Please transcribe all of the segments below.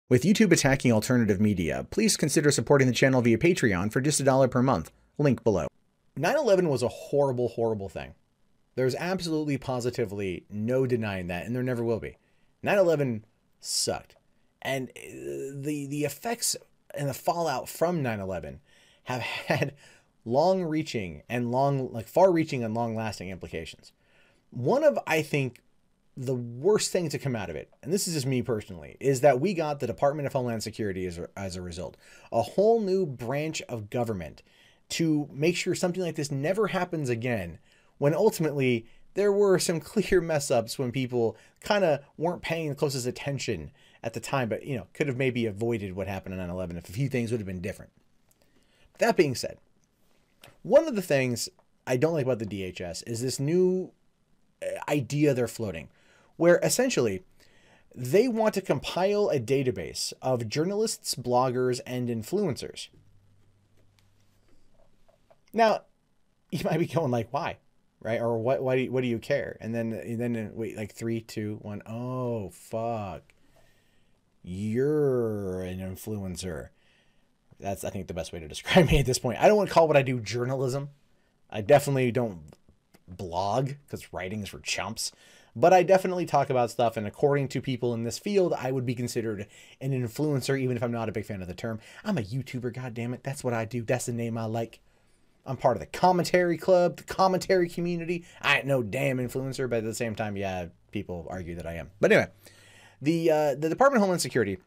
With YouTube attacking alternative media, please consider supporting the channel via Patreon for just $1 per month. Link below. 9/11 was a horrible, horrible thing. There's absolutely, positively no denying that, and there never will be. 9/11 sucked. And the effects and the fallout from 9/11 have had long-reaching and far-reaching and long-lasting implications. One of, I think, the worst thing to come out of it, and this is just me personally, is that we got the Department of Homeland Security as a result. A whole new branch of government to make sure something like this never happens again, when ultimately there were some clear mess ups when people kind of weren't paying the closest attention at the time, but, could have maybe avoided what happened on 9/11 if a few things would have been different. That being said, one of the things I don't like about the DHS is this new idea they're floating, where essentially they want to compile a database of journalists, bloggers, and influencers. Now, you might be going like, why? Right? Or what do you care? And then wait, like 3, 2, 1. Oh, fuck. You're an influencer. That's, I think, the best way to describe me at this point. I don't want to call what I do journalism. I definitely don't blog, because writing is for chumps. But I definitely talk about stuff, and according to people in this field, I would be considered an influencer, even if I'm not a big fan of the term. I'm a YouTuber, goddammit. That's what I do. That's the name I like. I'm part of the commentary club, the commentary community. I ain't no damn influencer, but at the same time, yeah, people argue that I am. But anyway, the Department of Homeland Security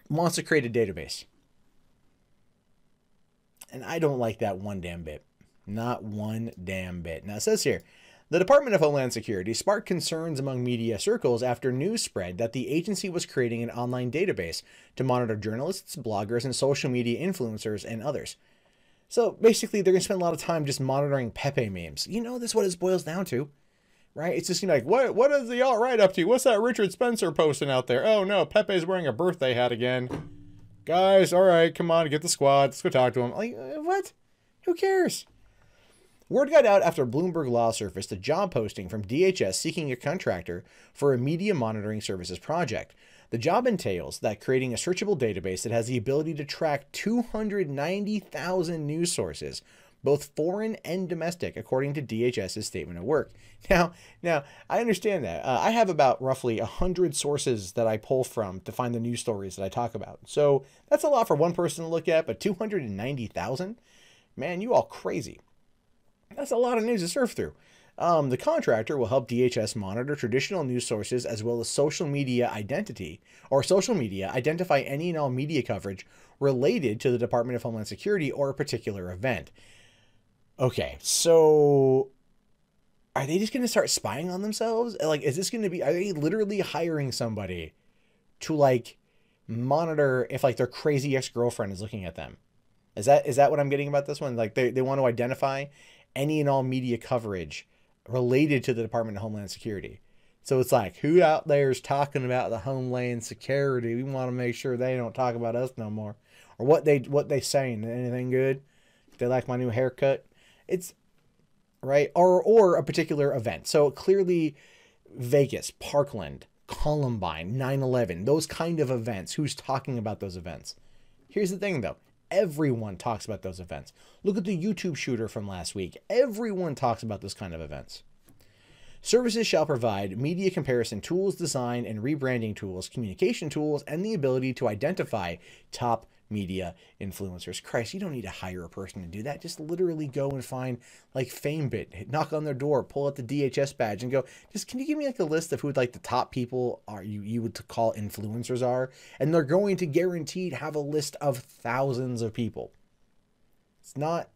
wants to create a database. And I don't like that one damn bit. Not one damn bit. Now, it says here, the Department of Homeland Security sparked concerns among media circles after news spread that the agency was creating an online database to monitor journalists, bloggers, and social media influencers and others. So basically, they're going to spend a lot of time just monitoring Pepe memes. This is what it boils down to, right? It's just like, what is the alt-right up to? What's that Richard Spencer posting out there? Oh no, Pepe's wearing a birthday hat again. Guys, all right, come on, get the squad. Let's go talk to him. Like, what? Who cares? Word got out after Bloomberg Law surfaced a job posting from DHS seeking a contractor for a media monitoring services project. The job entails that creating a searchable database that has the ability to track 290,000 news sources, both foreign and domestic, according to DHS's statement of work. Now, I understand that. I have about roughly 100 sources that I pull from to find the news stories that I talk about. So that's a lot for one person to look at, but 290,000? Man, you all crazy. That's a lot of news to surf through. The contractor will help DHS monitor traditional news sources as well as social media identify any and all media coverage related to the Department of Homeland Security or a particular event. Okay, so are they just going to start spying on themselves? Like, is this going to be, are they literally hiring somebody to monitor if their crazy ex-girlfriend is looking at them? Is that what I'm getting about this one? Like they want to identify any and all media coverage related to the Department of Homeland Security. So it's like, who out there is talking about the Homeland Security? We want to make sure they don't talk about us no more. Or what they saying, anything good? If they like my new haircut? It's right. Or a particular event. So clearly Vegas, Parkland, Columbine, 9/11, those kind of events. Who's talking about those events? Here's the thing though. Everyone talks about those events. Look at the YouTube shooter from last week. Everyone talks about those kind of events. Services shall provide media comparison tools, design and rebranding tools, communication tools, and the ability to identify top media influencers. Christ, you don't need to hire a person to do that. Just literally go and find FameBit, knock on their door, pull out the DHS badge and go, can you give me a list of who the top people are you would call influencers are? And they're going to guaranteed have a list of thousands of people. It's not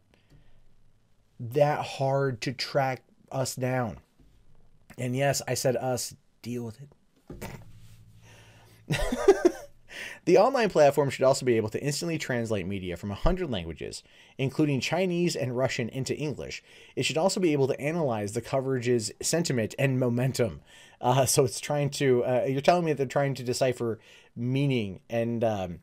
that hard to track us down. And yes, I said us, deal with it. The online platform should also be able to instantly translate media from 100 languages, including Chinese and Russian, into English. It should also be able to analyze the coverage's sentiment and momentum. So it's trying to, you're telling me that they're trying to decipher meaning and, tone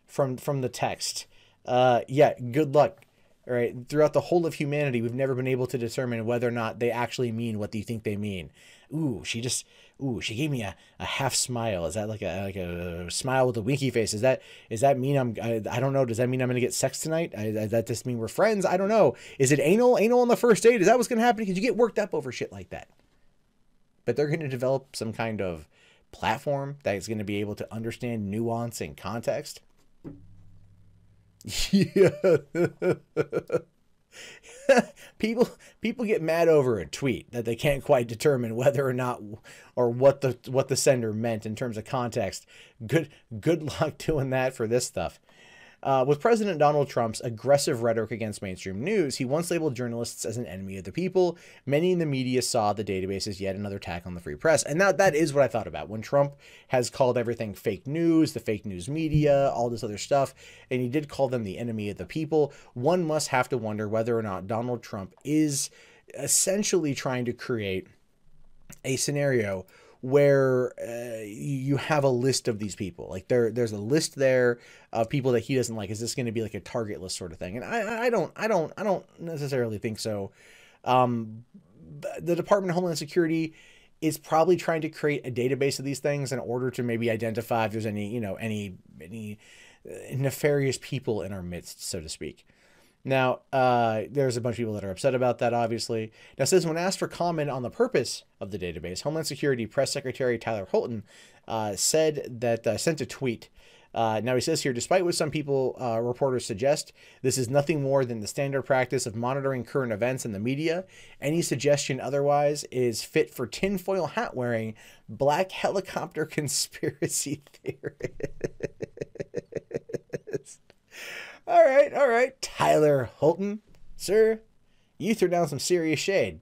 from the text. Yeah, good luck. All right, throughout the whole of humanity, we've never been able to determine whether or not they actually mean what you think they mean. ooh, she gave me a half smile. Is that like a smile with a winky face? Does that mean I don't know. Does that mean I'm going to get sex tonight? Does that just mean we're friends? I don't know. Is it anal on the first date? Is that what's going to happen? Because you get worked up over shit like that. But they're going to develop some kind of platform that is going to be able to understand nuance and context. Yeah. people get mad over a tweet that they can't quite determine whether or not, or what the sender meant in terms of context. Good luck doing that for this stuff. With President Donald Trump's aggressive rhetoric against mainstream news, he once labeled journalists as an enemy of the people. Many in the media saw the database as yet another attack on the free press. And now that is what I thought about when Trump has called everything fake news, the fake news media, all this other stuff, and he did call them the enemy of the people. One must have to wonder whether or not Donald Trump is essentially trying to create a scenario where you have a list of these people. Like there's a list there of people that he doesn't like. Is this going to be like a target list sort of thing? And I don't necessarily think so. The Department of Homeland Security is probably trying to create a database of these things in order to maybe identify if there's any nefarious people in our midst, so to speak. Now, there's a bunch of people that are upset about that, obviously. Now, it says, when asked for comment on the purpose of the database, Homeland Security Press Secretary Tyler Holton said that sent a tweet. Now, he says here, despite what some reporters suggest, this is nothing more than the standard practice of monitoring current events in the media. Any suggestion otherwise is fit for tinfoil hat wearing, black helicopter conspiracy theorist. All right, Tyler Holton, sir, you threw down some serious shade.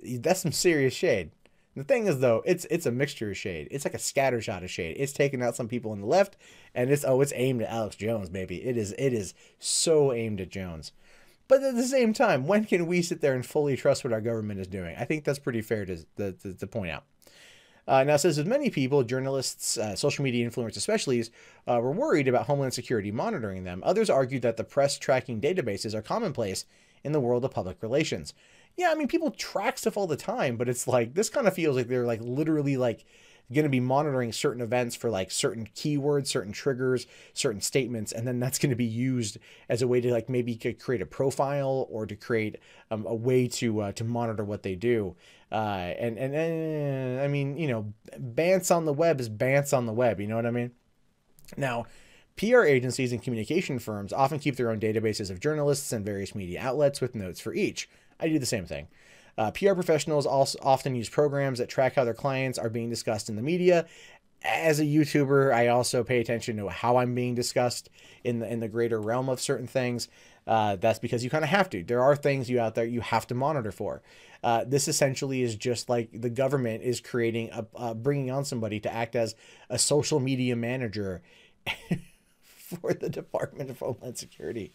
That's some serious shade. The thing is, though, it's a mixture of shade. It's like a scatter shot of shade. It's taking out some people on the left, and it's aimed at Alex Jones, baby. It is so aimed at Jones. But at the same time, when can we sit there and fully trust what our government is doing? I think that's pretty fair to point out. Now, it says, with many people, journalists, social media influencers especially, were worried about Homeland Security monitoring them. Others argued that the press tracking databases are commonplace in the world of public relations. Yeah, I mean, people track stuff all the time, but it's like, this kind of feels like they're like literally like going to be monitoring certain events for like certain keywords, certain triggers, certain statements, and then that's going to be used as a way to like maybe create a profile or to create a way to monitor what they do. And I mean, you know, bants on the web is bants on the web. You know what I mean? Now, PR agencies and communication firms often keep their own databases of journalists and various media outlets with notes for each. I do the same thing. PR professionals also often use programs that track how their clients are being discussed in the media. As a YouTuber, I also pay attention to how I'm being discussed in the greater realm of certain things. That's because you kind of have to. There are things out there you have to monitor for. This essentially is just like the government is creating bringing on somebody to act as a social media manager for the Department of Homeland Security.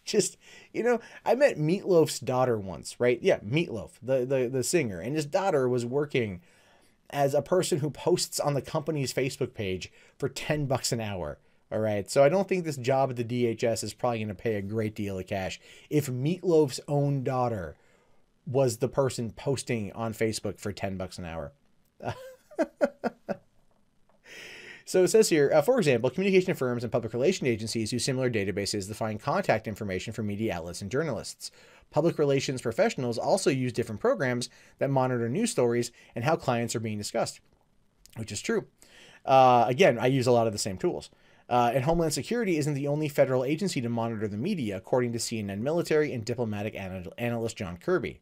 Just, you know, I met Meatloaf's daughter once, right? Yeah, Meatloaf, the singer, and his daughter was working as a person who posts on the company's Facebook page for $10 an hour. All right. So I don't think this job at the DHS is probably going to pay a great deal of cash. If Meatloaf's own daughter was the person posting on Facebook for $10 an hour. So it says here, for example, communication firms and public relation agencies use similar databases to find contact information for media outlets and journalists. Public relations professionals also use different programs that monitor news stories and how clients are being discussed, which is true. Again, I use a lot of the same tools. And Homeland Security isn't the only federal agency to monitor the media, according to CNN military and diplomatic analyst John Kirby.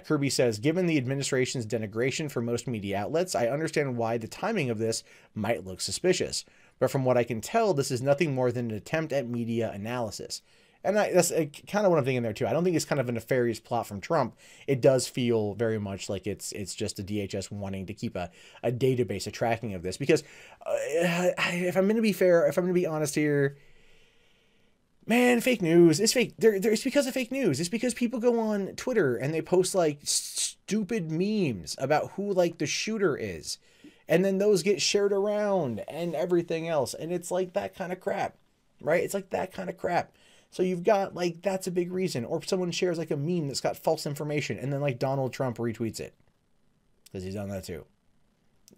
Kirby says, given the administration's denigration for most media outlets, I understand why the timing of this might look suspicious. But from what I can tell, this is nothing more than an attempt at media analysis. And that's kind of what I'm thinking there, too. I don't think it's kind of a nefarious plot from Trump. It does feel very much like it's just the DHS wanting to keep a database, a tracking of this. Because if I'm going to be fair, if I'm going to be honest here, man, fake news. It's fake. It's because of fake news. It's because people go on Twitter and they post like stupid memes about who like the shooter is. And then those get shared around and everything else. And it's like that kind of crap, right? It's like that kind of crap. So you've got like, that's a big reason. Or someone shares like a meme that's got false information and then like Donald Trump retweets it. because he's done that too.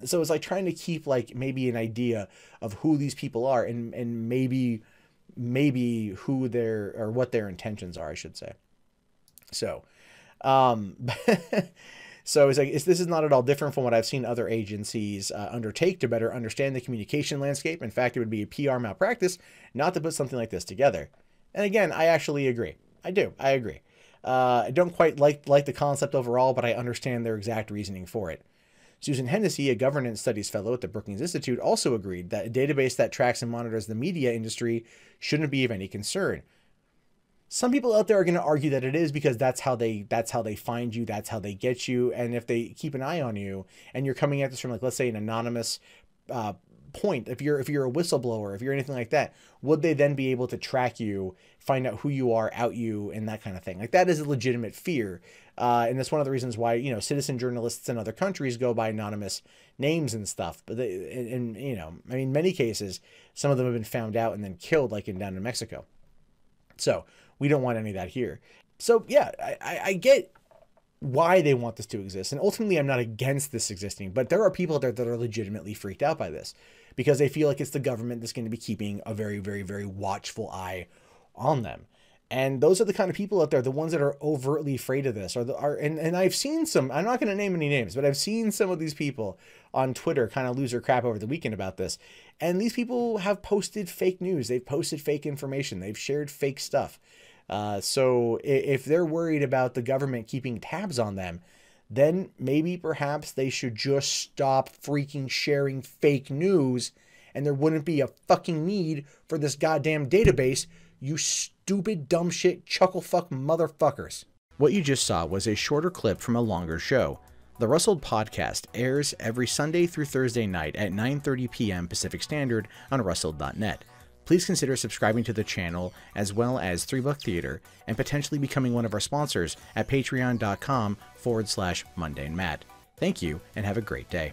So it's like trying to keep like maybe an idea of who these people are and maybe who their, or what their intentions are, I should say. So, so it's like, this is not at all different from what I've seen other agencies undertake to better understand the communication landscape. In fact, it would be a PR malpractice not to put something like this together. And again, I actually agree. I agree. I don't quite like the concept overall, but I understand their exact reasoning for it. Susan Hennessy, a governance studies fellow at the Brookings Institute, also agreed that a database that tracks and monitors the media industry shouldn't be of any concern. Some people out there are going to argue that it is, because that's how they find you, that's how they get you, and if they keep an eye on you and you're coming at this from, like, let's say an anonymous point, if you're a whistleblower, if you're anything like that, would they then be able to track you, find out who you are, out you, and that kind of thing? Like, that is a legitimate fear, and that's one of the reasons why, you know, citizen journalists in other countries go by anonymous names and stuff. But and you know, I mean, in many cases, some of them have been found out and then killed, like down in Mexico. So we don't want any of that here. So yeah, I get why they want this to exist. And ultimately, I'm not against this existing, but there are people there that are legitimately freaked out by this because they feel like it's the government that's going to be keeping a very, very, very watchful eye on them. And those are the kind of people out there, the ones that are overtly afraid of this, and I've seen some, I'm not going to name any names, but I've seen some of these people on Twitter kind of lose their crap over the weekend about this. And these people have posted fake news. They've posted fake information. They've shared fake stuff. So if they're worried about the government keeping tabs on them, then maybe perhaps they should just stop freaking sharing fake news, and there wouldn't be a fucking need for this goddamn database, you stupid dumb shit chuckle fuck motherfuckers. What you just saw was a shorter clip from a longer show. The Rustled Podcast airs every Sunday through Thursday night at 9:30 p.m. Pacific Standard on rustled.net. Please consider subscribing to the channel, as well as 3 Buck Theater, and potentially becoming one of our sponsors at patreon.com/MundaneMatt. Thank you, and have a great day.